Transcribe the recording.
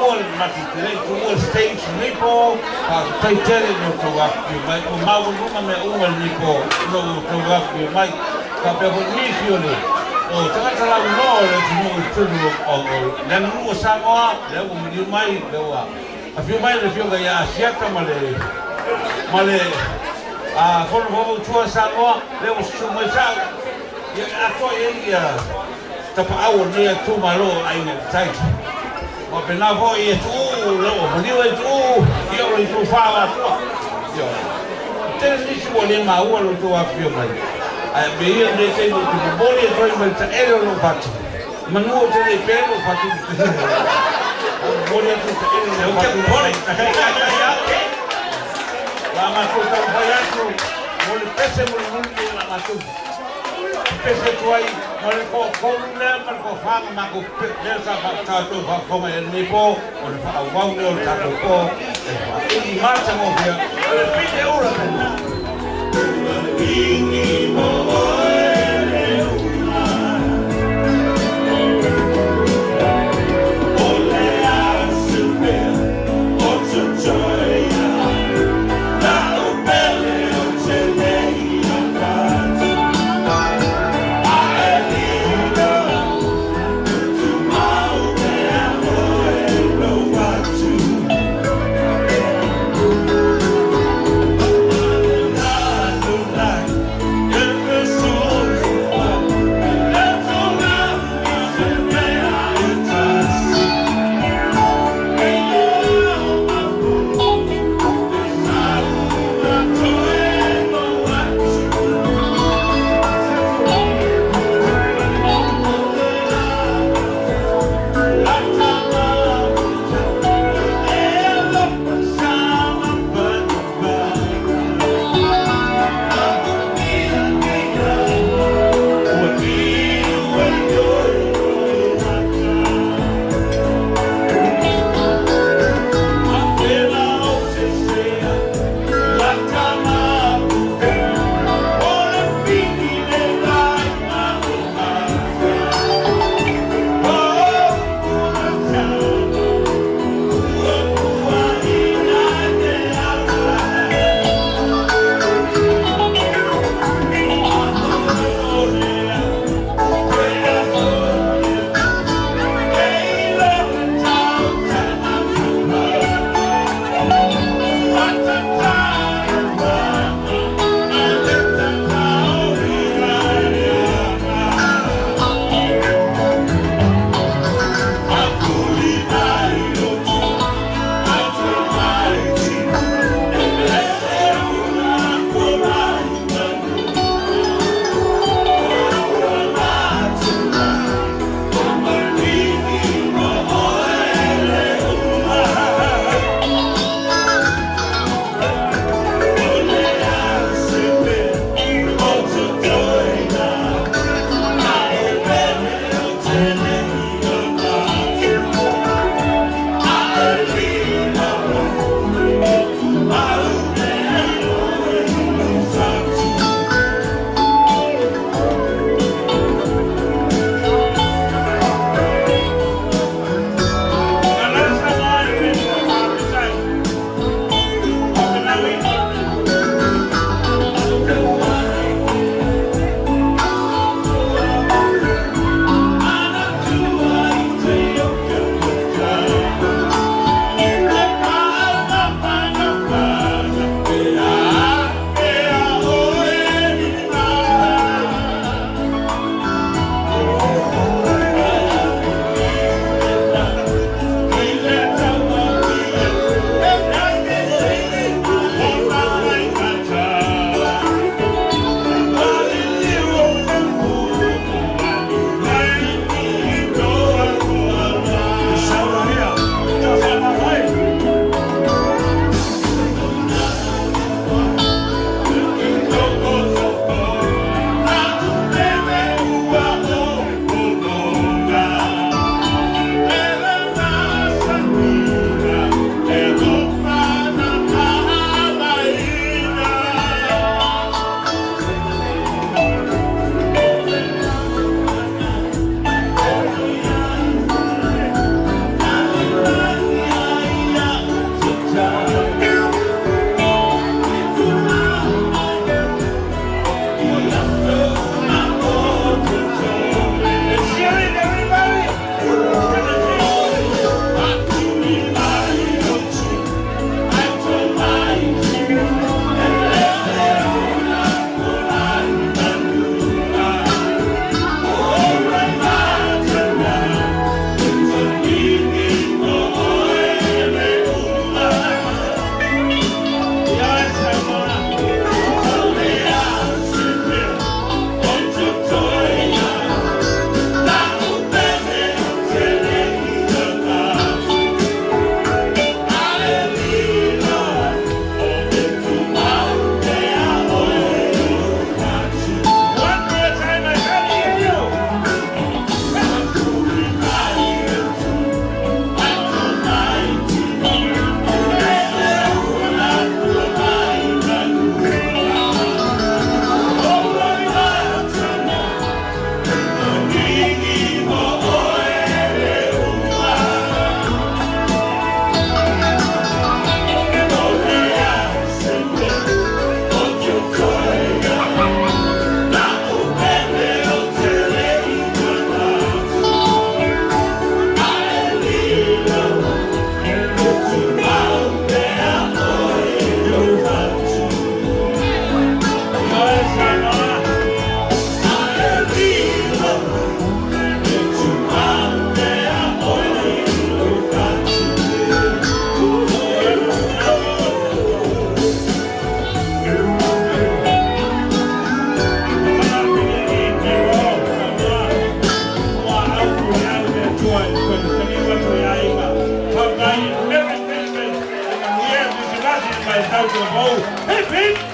all matitele all stage nipo tai tele no to wapi mai o mau numa me uma nipo no to wapi mai ka pe ko ni fiole o tata la no le no tulu o le no sangoa le o mi mai le wa a fiu mai le fiu ga ya siata male a for ho tua sangoa le o su mai sa ya a ko ya tapa au ne tu malo ai ne tai o pena vo e tu lo mani o tu io lo tu fa la tua io te ni si vuole ma o lo tu a fio mai ai be io ne sei tu boli e poi mal e lo faccio ma no te ne pego faccio boli e tu e lo faccio la ma tu sta pagando vuole pese vuole la ma tu pese tu ai vuole con per co fama ma co per sa fatto fa come il nipo vuole fa quando il capo po e marcia mo via le pide ora Merry Christmas. And I'm here to my daughter of all. Hip hip!